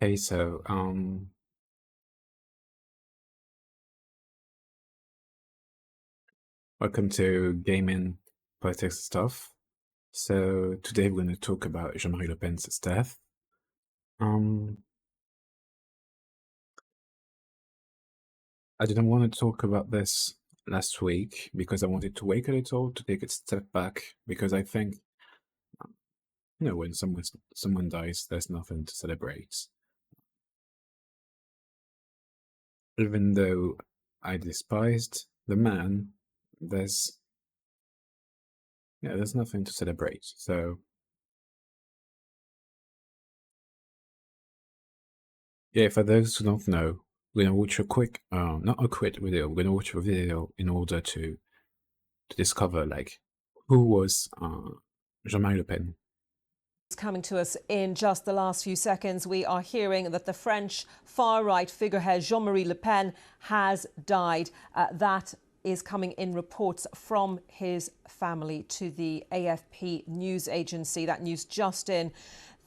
Hey, so welcome to Gaming Politics Stuff. So today we're going to talk about Jean-Marie Le Pen's death. I didn't want to talk about this last week because I wanted to wait a little to take a step back, because I think when someone dies, there's nothing to celebrate. Even though I despised the man, there's nothing to celebrate. So yeah, for those who don't know, we're gonna watch a quick, not a quick video. We're gonna watch a video in order to discover who was Jean-Marie Le Pen. Coming to us in just the last few seconds, we are hearing that the French far-right figurehead Jean-Marie Le Pen has died. That is coming in reports from his family to the AFP news agency. That news just in,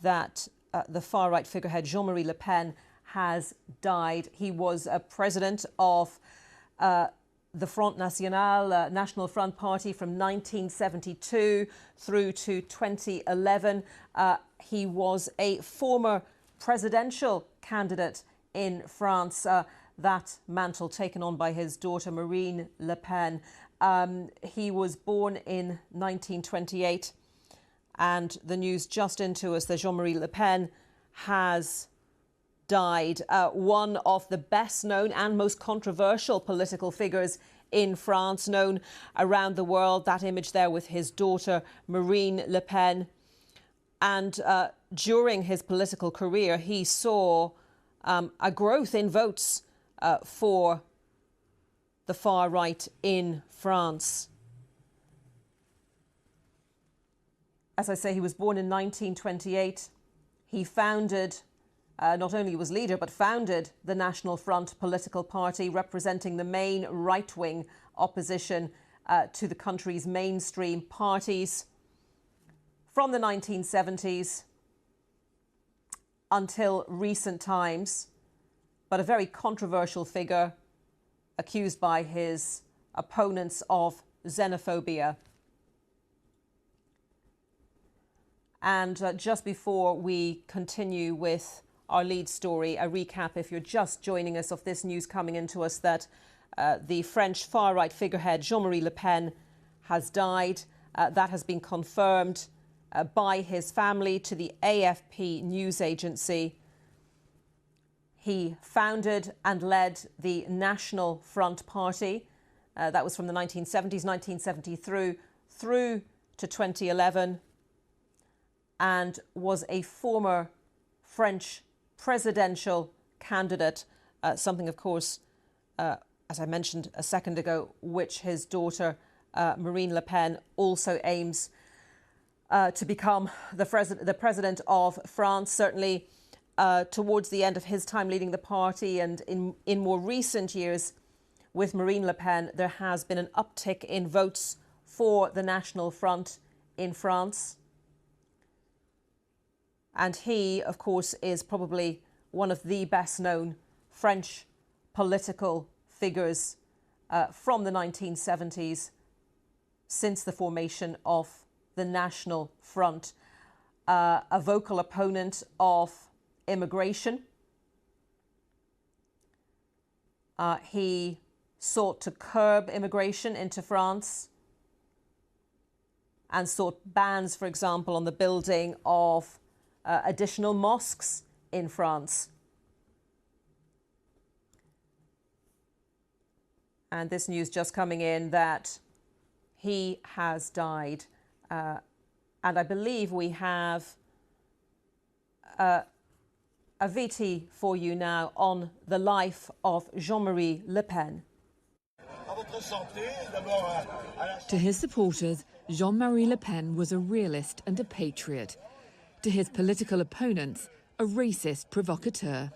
that the far-right figurehead Jean-Marie Le Pen has died. He was a president of the Front National, National Front Party, from 1972 through to 2011. He was a former presidential candidate in France, that mantle taken on by his daughter Marine Le Pen. He was born in 1928, and the news just into us that Jean-Marie Le Pen has died. One of the best known and most controversial political figures in France, known around the world. That image there with his daughter Marine Le Pen. And during his political career, he saw a growth in votes for the far right in France. As I say, he was born in 1928. He founded not only was leader, but founded the National Front political party, representing the main right-wing opposition to the country's mainstream parties from the 1970s until recent times, but a very controversial figure, accused by his opponents of xenophobia. And just before we continue with our lead story, a recap, if you're just joining us, of this news coming into us, that the French far-right figurehead Jean-Marie Le Pen has died. That has been confirmed by his family to the AFP news agency. He founded and led the National Front Party. That was from the 1970s, 1970 through to 2011, and was a former French presidential candidate, something, of course, as I mentioned a second ago, which his daughter, Marine Le Pen, also aims to become the president of France, certainly towards the end of his time leading the party. And in more recent years, with Marine Le Pen, there has been an uptick in votes for the National Front in France. And he, of course, is probably one of the best known French political figures from the 1970s, since the formation of the National Front. A vocal opponent of immigration. He sought to curb immigration into France and sought bans, for example, on the building of additional mosques in France. And this news just coming in that he has died. And I believe we have a VT for you now on the life of Jean-Marie Le Pen. To his supporters, Jean-Marie Le Pen was a realist and a patriot. To his political opponents, a racist provocateur.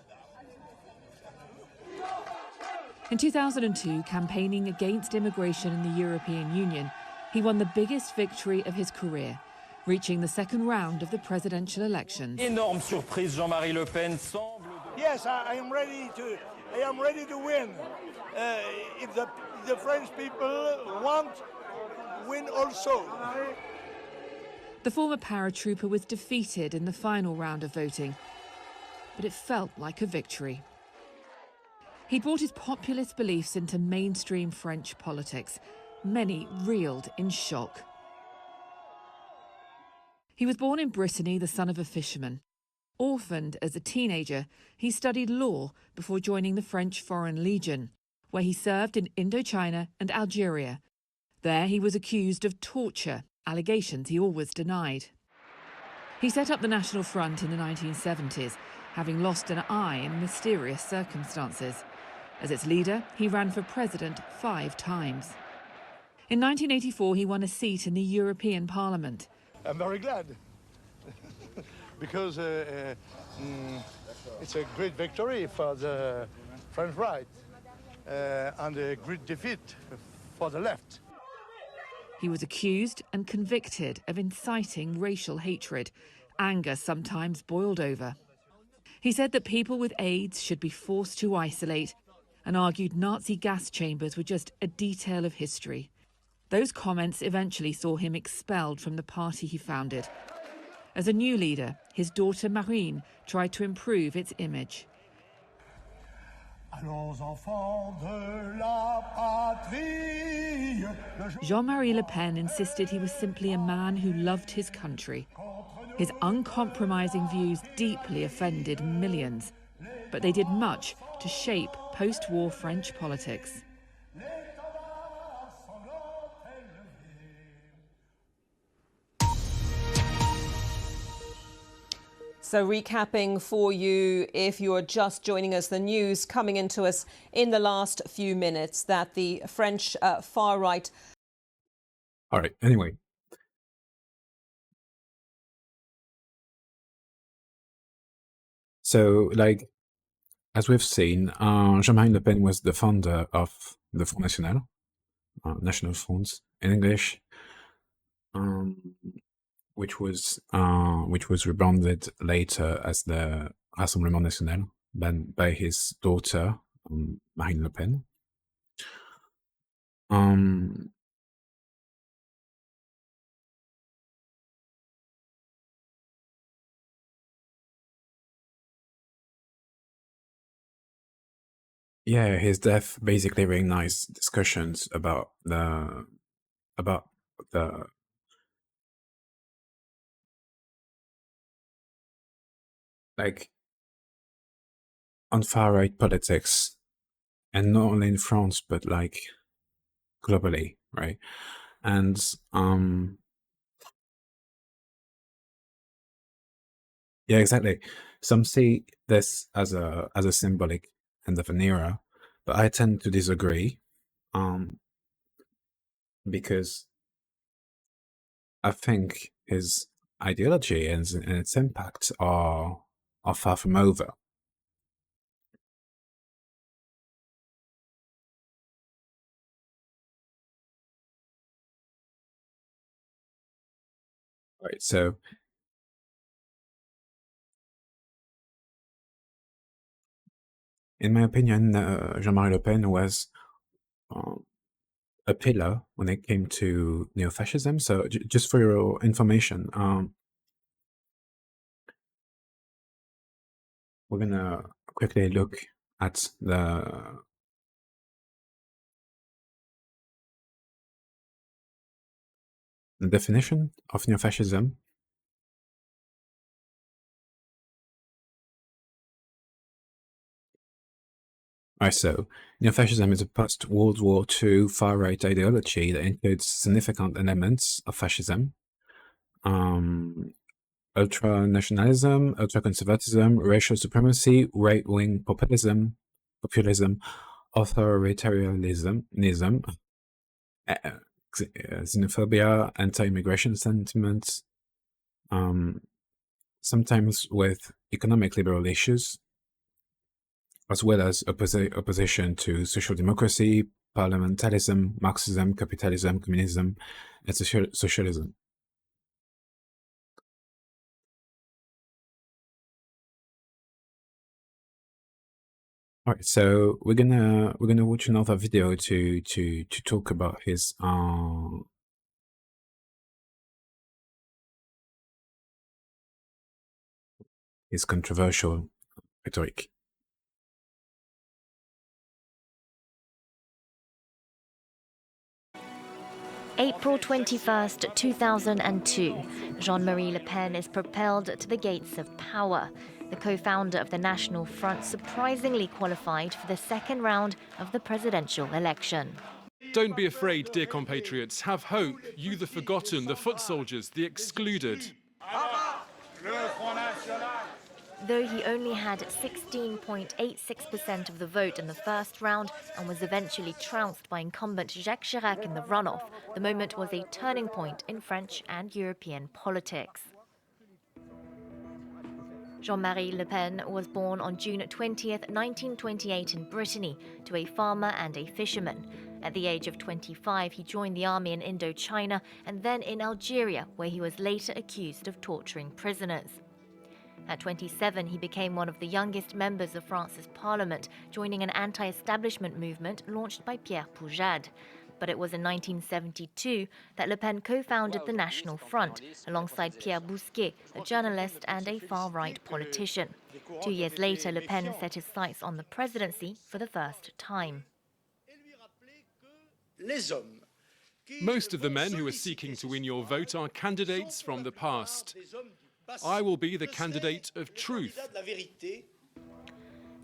In 2002, campaigning against immigration in the European Union, he won the biggest victory of his career, reaching the second round of the presidential elections. Énorme surprise, Jean-Marie Le Pen semble Yes, I am ready to. I am ready to win. If the French people want, win also. The former paratrooper was defeated in the final round of voting, but it felt like a victory. He brought his populist beliefs into mainstream French politics. Many reeled in shock. He was born in Brittany, the son of a fisherman. Orphaned as a teenager, he studied law before joining the French Foreign Legion, where he served in Indochina and Algeria. There he was accused of torture, allegations he always denied. He set up the National Front in the 1970s, having lost an eye in mysterious circumstances. As its leader, he ran for president 5 times. In 1984, he won a seat in the European Parliament. I'm very glad because it's a great victory for the French right and a great defeat for the left. He was accused and convicted of inciting racial hatred. Anger sometimes boiled over. He said that people with AIDS should be forced to isolate and argued Nazi gas chambers were just a detail of history. Those comments eventually saw him expelled from the party he founded. As a new leader, his daughter Marine tried to improve its image. Jean-Marie Le Pen insisted he was simply a man who loved his country. His uncompromising views deeply offended millions, but they did much to shape post-war French politics. So recapping for you, if you're just joining us, the news coming into us in the last few minutes that the French far-right... All right, anyway. So, like, as we've seen, Jean-Marie Le Pen was the founder of the Front National, National Front in English, which was rebranded later as the Rassemblement National by his daughter, Marine Le Pen. Yeah, his death basically reignited discussions about the like on far right politics, and not only in France but like globally, right? And yeah, exactly. Some see this as a symbolic end of an era, but I tend to disagree, because I think his ideology and its impact are far from over. Right, so in my opinion, Jean-Marie Le Pen was a pillar when it came to neo-fascism. So just for your information, we're gonna quickly look at the definition of neo-fascism. Alright, so neo-fascism is a post-World War II far-right ideology that includes significant elements of fascism, ultra-nationalism, ultra-conservatism, racial supremacy, right-wing populism, authoritarianism, xenophobia, anti-immigration sentiments, sometimes with economic liberal issues, as well as opposition to social democracy, parliamentarism, Marxism, capitalism, communism, and socialism. All right, so we're gonna watch another video to talk about his controversial rhetoric. April 21st, 2002, Jean-Marie Le Pen is propelled to the gates of power. The co-founder of the National Front surprisingly qualified for the second round of the presidential election. Don't be afraid, dear compatriots. Have hope, you the forgotten, the foot soldiers, the excluded. Though he only had 16.86% of the vote in the first round and was eventually trounced by incumbent Jacques Chirac in the runoff, the moment was a turning point in French and European politics. Jean-Marie Le Pen was born on June 20th, 1928 in Brittany to a farmer and a fisherman. At the age of 25, he joined the army in Indochina and then in Algeria, where he was later accused of torturing prisoners. At 27, he became one of the youngest members of France's parliament, joining an anti-establishment movement launched by Pierre Poujade. But it was in 1972 that Le Pen co-founded the National Front, alongside Pierre Bousquet, a journalist and a far-right politician. 2 years later, Le Pen set his sights on the presidency for the first time. Most of the men who are seeking to win your vote are candidates from the past. I will be the candidate of truth.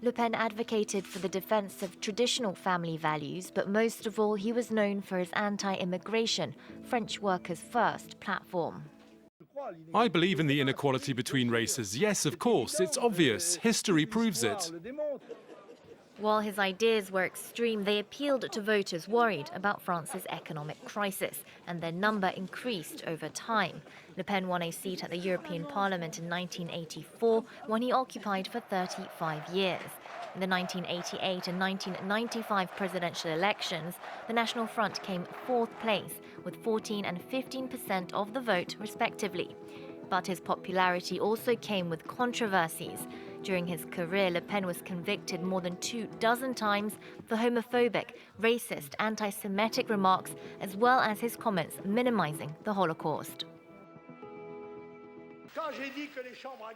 Le Pen advocated for the defense of traditional family values, but most of all, he was known for his anti-immigration, French Workers' First platform. I believe in the inequality between races. Yes, of course, it's obvious. History proves it. While his ideas were extreme, they appealed to voters worried about France's economic crisis, and their number increased over time. Le Pen won a seat at the European Parliament in 1984, one he occupied for 35 years. In the 1988 and 1995 presidential elections, the National Front came fourth place, with 14 and 15% of the vote, respectively. But his popularity also came with controversies. During his career, Le Pen was convicted more than 24 times for homophobic, racist, anti-Semitic remarks, as well as his comments minimizing the Holocaust.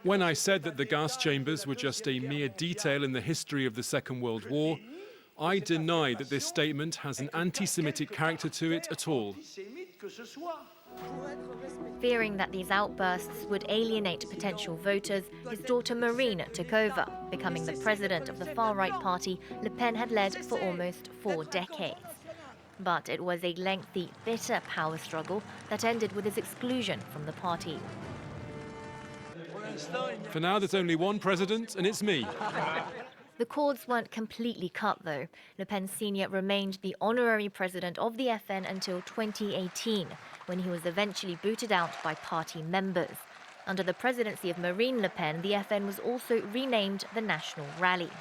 When I said that the gas chambers were just a mere detail in the history of the Second World War, I deny that this statement has an anti-Semitic character to it at all. Fearing that these outbursts would alienate potential voters, his daughter Marine took over. Becoming the president of the far-right party Le Pen had led for almost 4 decades. But it was a lengthy, bitter power struggle that ended with his exclusion from the party. For now, there's only one president, and it's me. The cords weren't completely cut, though. Le Pen Sr. remained the honorary president of the FN until 2018, when he was eventually booted out by party members. Under the presidency of Marine Le Pen, the FN was also renamed the National Rally.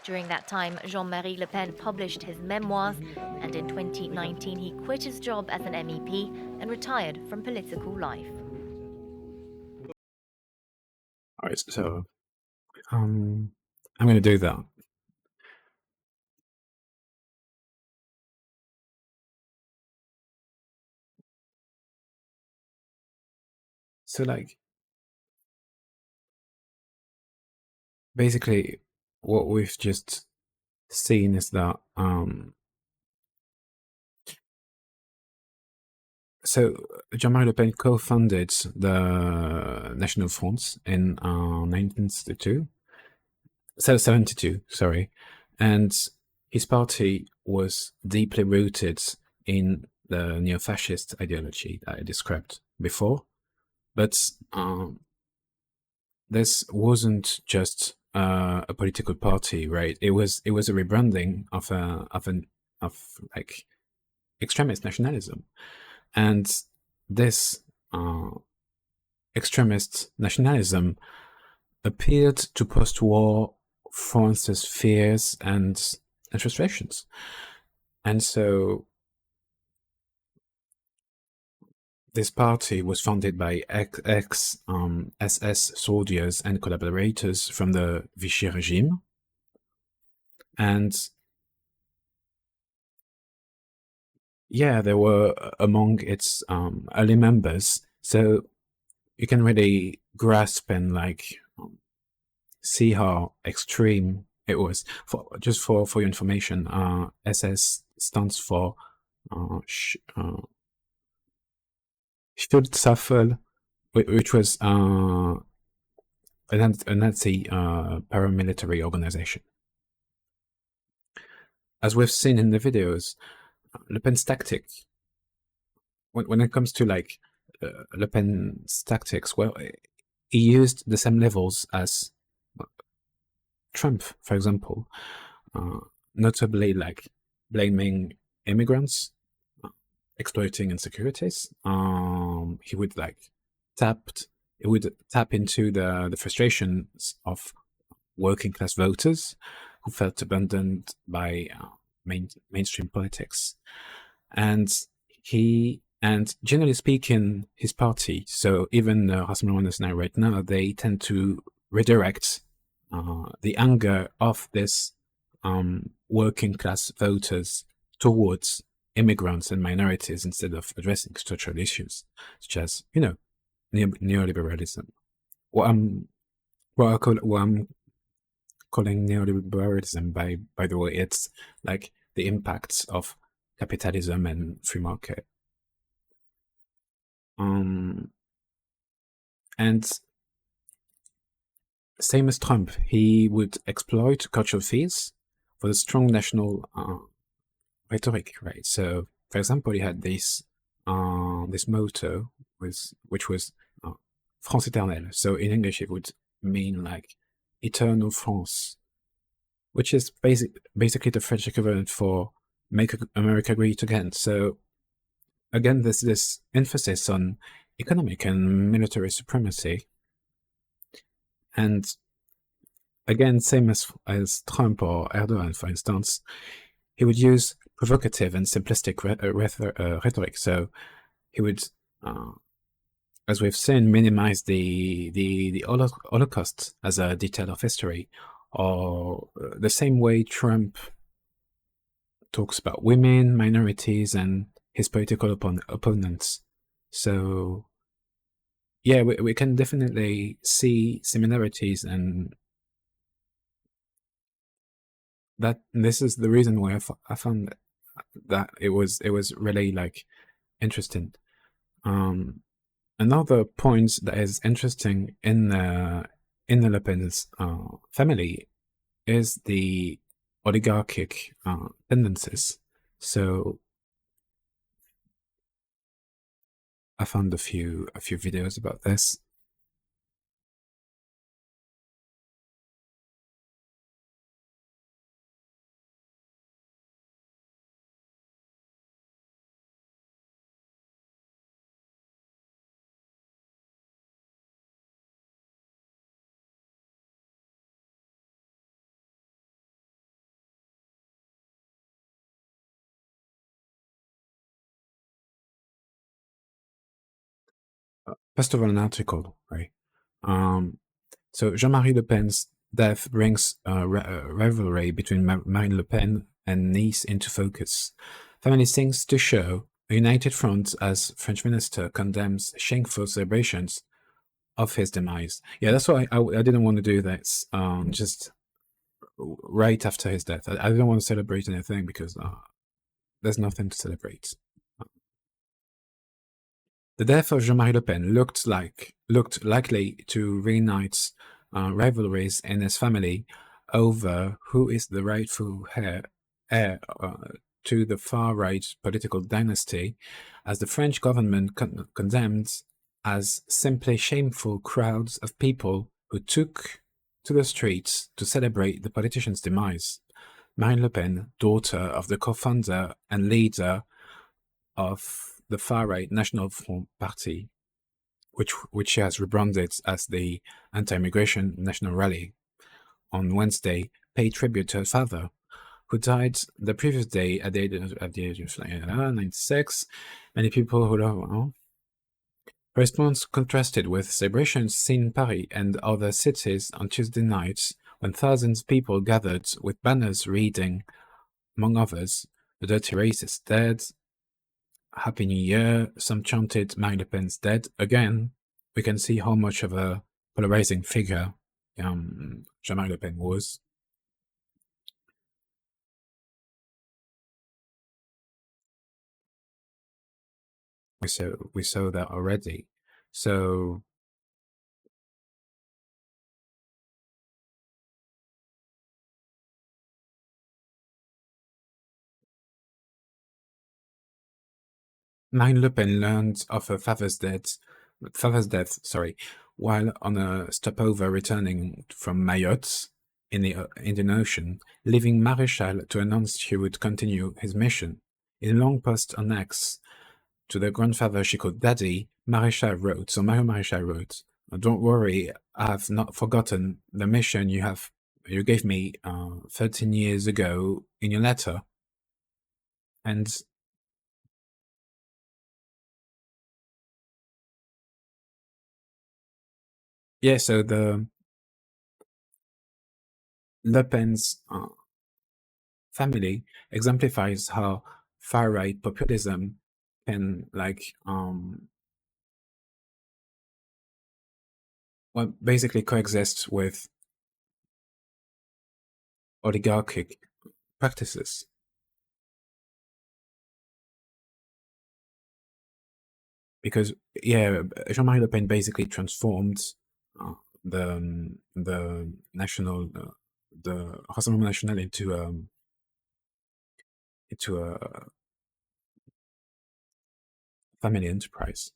During that time, Jean-Marie Le Pen published his memoirs, and in 2019 he quit his job as an MEP and retired from political life. All right, so I'm going to do that. So, like, basically, what we've just seen is that so Jean-Marie Le Pen co-founded the National Front in 1972, sorry, and his party was deeply rooted in the neo-fascist ideology that I described before. But this wasn't just a political party, right? It was a rebranding of like extremist nationalism, and this extremist nationalism appeared to post-war France's fears and frustrations, and so this party was founded by ex-SS soldiers and collaborators from the Vichy regime. And yeah, they were among its early members. So you can really grasp and like see how extreme it was. Just for your information, SS stands for Schutzstaffel, which was a Nazi paramilitary organization. As we've seen in the videos, Le Pen's tactic, when it comes to like Le Pen's tactics, well, he used the same levels as Trump, for example, notably like blaming immigrants, exploiting insecurities. He would tap into the frustrations of working class voters who felt abandoned by mainstream politics, and generally speaking, his party. So even Rassemblement National right now, they tend to redirect the anger of this working class voters towards immigrants and minorities instead of addressing structural issues such as neoliberalism. What I'm calling neoliberalism, by the way, it's like the impacts of capitalism and free market. And same as Trump, he would exploit cultural fears for the strong national rhetoric, right? So, for example, he had this motto which was France éternelle. So in English, it would mean like eternal France, which is basically the French equivalent for make America great again. So again, there's this emphasis on economic and military supremacy. And again, same as Trump or Erdogan, for instance, he would use provocative and simplistic rhetoric. So he would, as we've seen, minimize the Holocaust as a detail of history, or the same way Trump talks about women, minorities, and his political opponents. So yeah, we can definitely see similarities, and that this is the reason why I found that it was really like interesting. Another point that is interesting in the Le Pen's family is the oligarchic tendencies. So I found a few videos about this. First of all, an article, right? So Jean-Marie Le Pen's death brings a rivalry between Marine Le Pen and Nice into focus. Family sings to show a united front as French minister condemns shameful celebrations of his demise. Yeah, that's why I didn't want to do this just right after his death. I didn't want to celebrate anything because there's nothing to celebrate. The death of Jean-Marie Le Pen looked likely to reignite rivalries in his family over who is the rightful heir to the far-right political dynasty, as the French government condemned as simply shameful crowds of people who took to the streets to celebrate the politician's demise. Marine Le Pen, daughter of the co-founder and leader of the far-right National Front Party, which she has rebranded as the Anti-Immigration National Rally, on Wednesday paid tribute to her father, who died the previous day at the age of 96. Many people who love. Her response contrasted with celebrations seen in Paris and other cities on Tuesday nights, when thousands of people gathered with banners reading, among others, "The dirty race is dead," "Happy New Year," some chanted "Marine Le Pen's dead." Again, we can see how much of a polarizing figure Jean-Marie Le Pen was. We saw that already. So Marine Le Pen learned of her father's death, while on a stopover returning from Mayotte in the Indian Ocean, leaving Maréchal to announce she would continue his mission. In a long post on X to the grandfather she called Daddy, Mario Maréchal wrote, "Don't worry, I have not forgotten the mission you gave me 13 years ago in your letter." And yeah, so the Le Pen's family exemplifies how far-right populism can basically coexist with oligarchic practices. Because Jean-Marie Le Pen basically transformed the national the Rassemblement National into a family enterprise.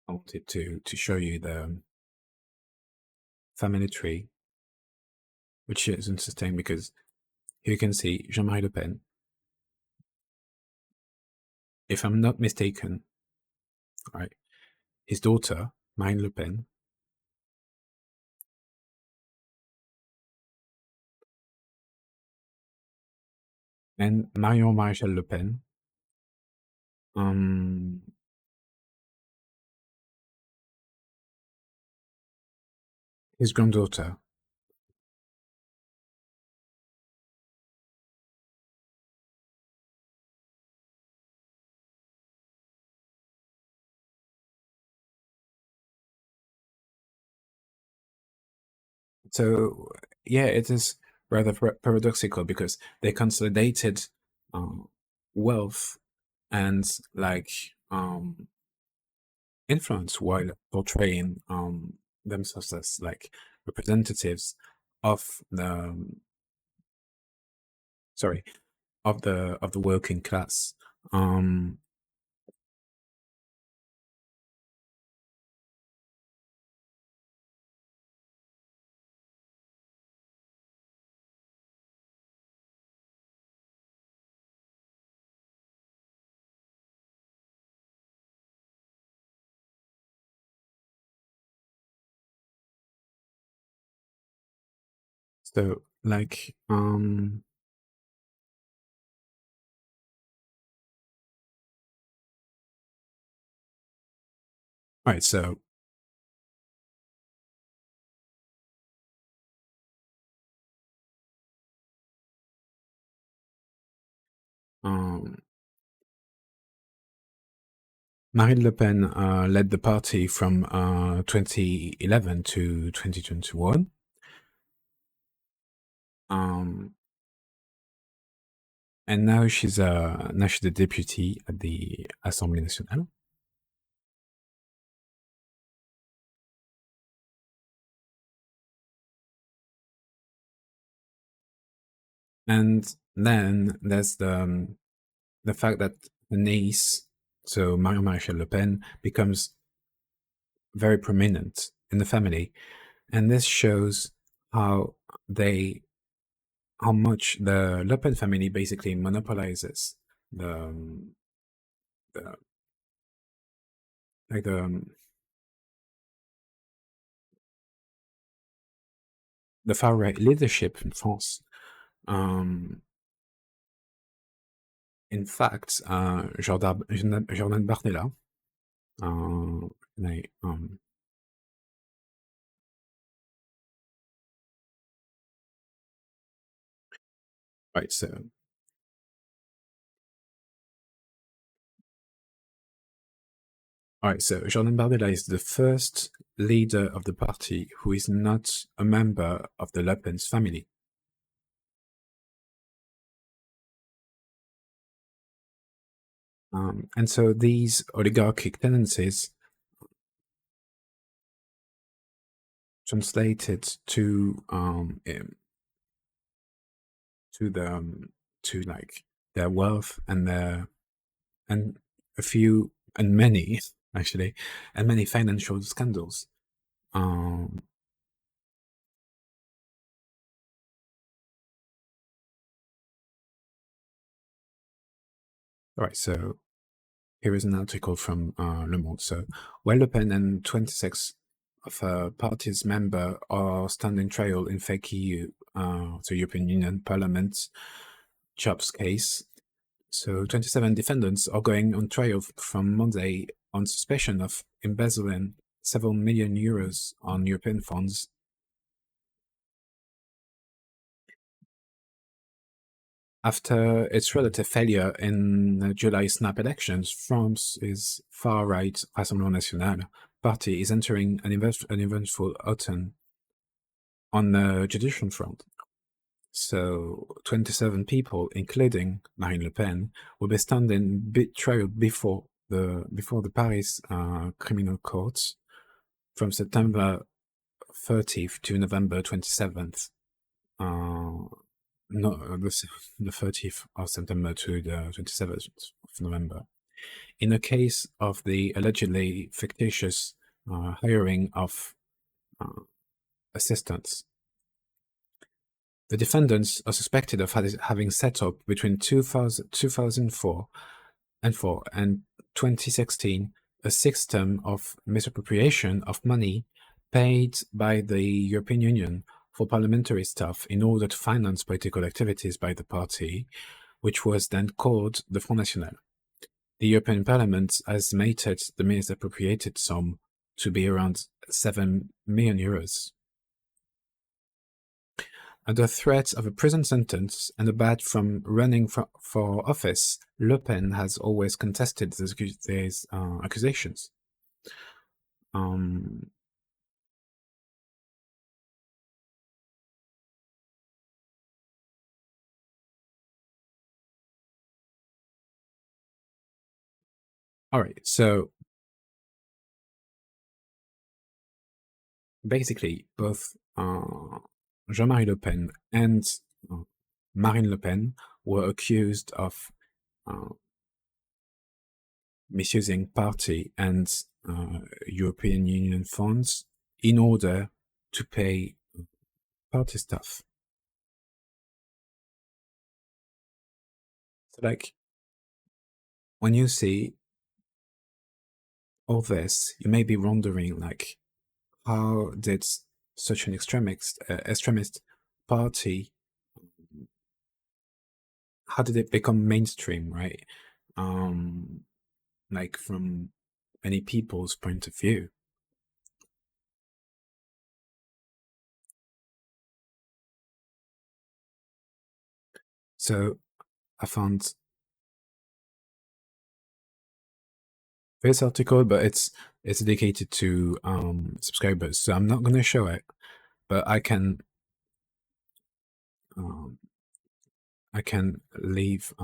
I wanted to show you the family tree, which is interesting because here you can see Jean-Marie Le Pen. If I'm not mistaken, right, his daughter, Marine Le Pen, and Marion Maréchal Le Pen, his granddaughter. So yeah, it is rather paradoxical because they consolidated wealth and influence while portraying themselves as representatives of the of the working class. So right, so Marine Le Pen led the party from 2011 to 2021. And now she's a deputy at the Assemblée nationale. And then there's the fact that the niece, so Marion Maréchal Le Pen, becomes very prominent in the family, and this shows how much the Le Pen family basically monopolizes the the like the far right leadership in France. In fact, Jordan Bardella, Right, so Jordan Bardella is the first leader of the party who is not a member of the Le Pen's family. And so these oligarchic tendencies translated to like their wealth and many actually, and many financial scandals. All right, so here is an article from Le Monde. So, while Le Pen and 26 of her party's members are standing trial in fake EU, the European Union Parliament jobs case. So 27 defendants are going on trial from Monday on suspicion of embezzling several million euros on European funds. After its relative failure in the July snap elections, France's far-right Rassemblement National party is entering an eventful autumn on the judicial front. So 27 people, including Marine Le Pen, will be standing trial before the Paris criminal courts from September 30th to November 27th. The 30th of September to the 27th of November. In the case of the allegedly fictitious hiring of assistants, the defendants are suspected of having set up between 2004 and 2016 a system of misappropriation of money paid by the European Union for parliamentary staff in order to finance political activities by the party, which was then called the Front National. The European Parliament estimated the misappropriated sum to be around 7 million euros. Under threat of a prison sentence and a ban from running for office, Le Pen has always contested these accusations. All right, so basically, both Jean-Marie Le Pen and Marine Le Pen were accused of misusing party and European Union funds in order to pay party staff. So, like, when you see all this, you may be wondering, like, how did such an extremist party, how did it become mainstream, right? Like, from many people's point of view. So I found this article, but it's dedicated to subscribers, so I'm not going to show it, but I can leave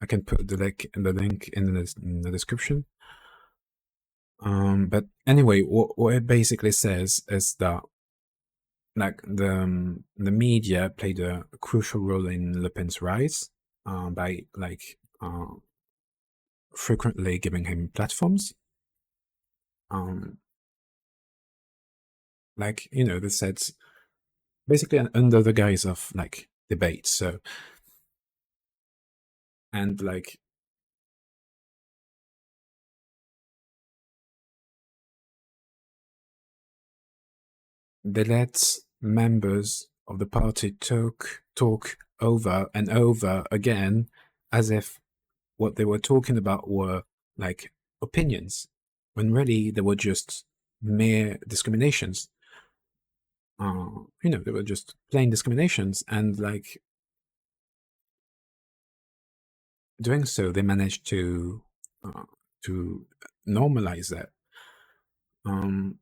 I can put the link in the description. But anyway, what it basically says is that, like, the media played a crucial role in Le Pen's rise by, like, frequently giving him platforms. Like, you know, they said basically under the guise of, like, debate. So, and like, they let members of the party talk over and over again as if what they were talking about were, like, opinions, when really they were just mere discriminations. You know, they were just plain discriminations, and, like, doing so, they managed to normalize that. Um,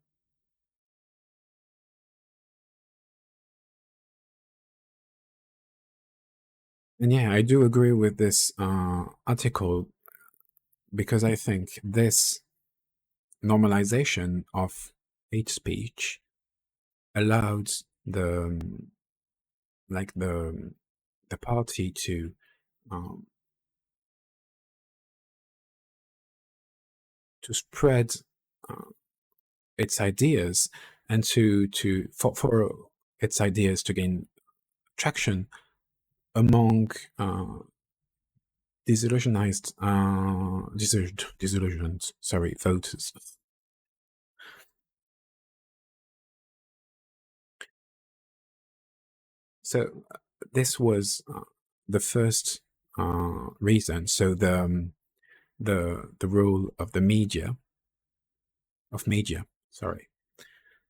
and yeah, I do agree with this article because I think this normalization of hate speech allowed like the party um, to spread uh, its ideas and for its ideas to gain traction among disillusioned, sorry, voters. So this was the first reason. So the role of the media, sorry,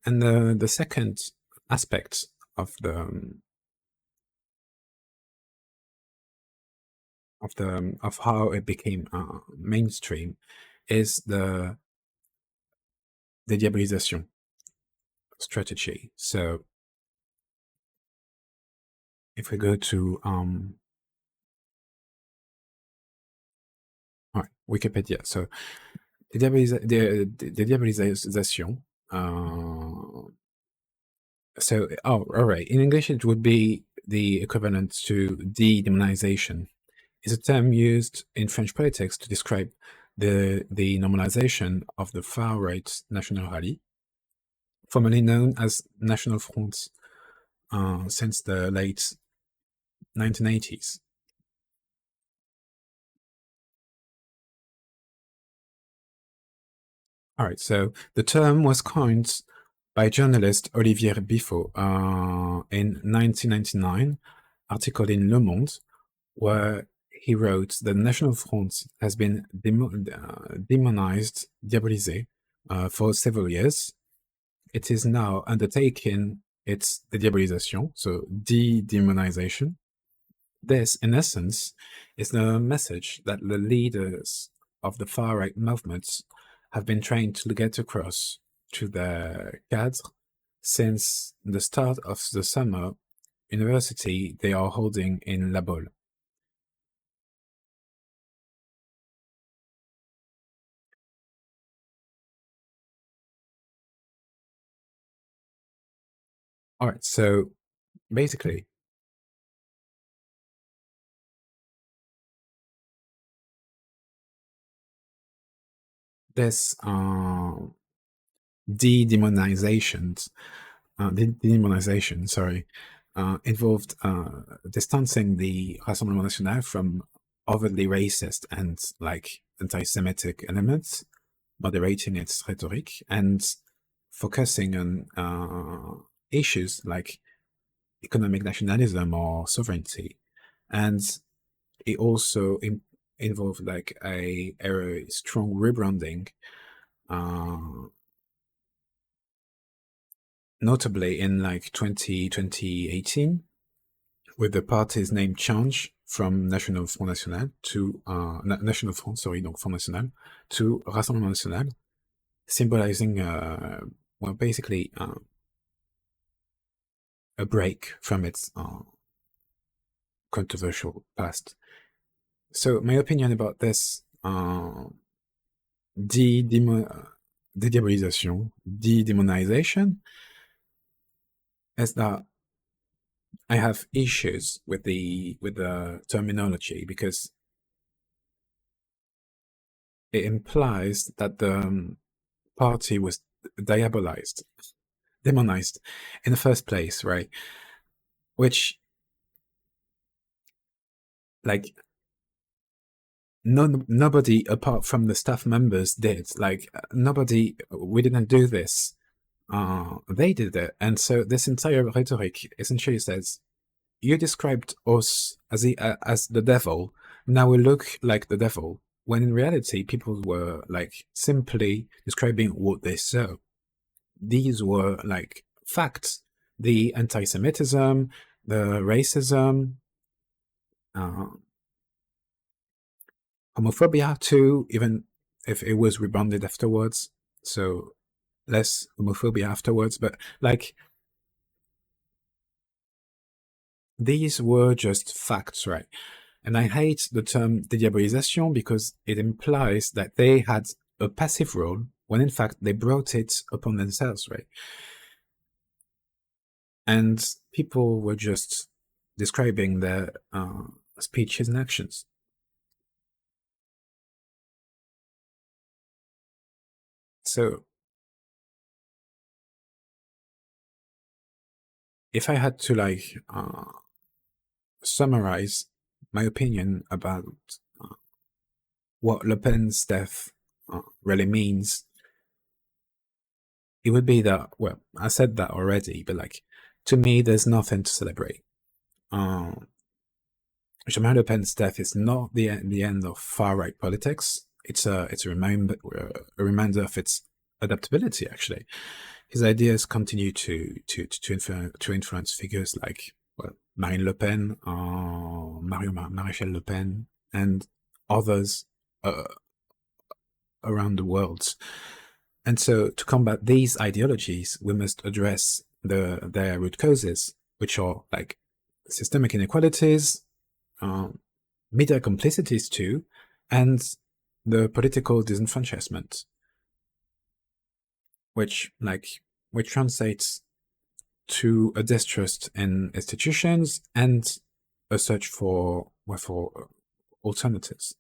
and the second aspect of of how it became mainstream is the diabolisation strategy. So if we go to all right, Wikipedia, so the diabolisation. So, oh, all right. In English, it would be the equivalent to de-demonization. It's a term used in French politics to describe the normalization of the far-right National Rally, formerly known as National Front, since the late 1980s. All right, so the term was coined by journalist Olivier Biffaut in 1999, article in Le Monde, where he wrote the National Front has been demonized, diabolisé, for several years. It is now undertaking its diabolisation, so de-demonization. This, in essence, is the message that the leaders of the far-right movements have been trying to get across to their cadres since the start of the summer university they are holding in La Baule. All right, so basically, this de-demonization, sorry, involved distancing the Rassemblement National from overtly racist and like anti-Semitic elements, moderating its rhetoric, and focusing on issues like economic nationalism or sovereignty. And it also involved like a strong rebranding, notably in like 2018, with the party's name change from National Front National to National Front, sorry, donc Front National, to Rassemblement National, symbolizing, well, basically a break from its controversial past. So my opinion about this de-diabolisation, de-demonization, is that I have issues with the terminology because it implies that the party was diabolized, demonized in the first place, right? Which, like, nobody apart from the staff members did. Like, nobody, we didn't do this. They did it. And so this entire rhetoric essentially says, you described us as the devil. Now we look like the devil. When in reality, people were like simply describing what they saw. These were like facts: the anti-Semitism, the racism, homophobia too, even if it was rebounded afterwards. So less homophobia afterwards, but like these were just facts, right? And I hate the term dédiabolisation because it implies that they had a passive role when in fact they brought it upon themselves, right? And people were just describing their speeches and actions. So if I had to like summarize my opinion about what Le Pen's death really means, it would be that, well, I said that already, but like, to me, there's nothing to celebrate. Jean-Marie Le Pen's death is not the end of far-right politics. It's a reminder of its adaptability, actually. His ideas continue to influence figures like, well, Marine Le Pen, Maréchal Le Pen, and others around the world. And so to combat these ideologies, we must address their root causes, which are like systemic inequalities, media complicities too, and the political disenfranchisement, which translates to a distrust in institutions and a search for alternatives.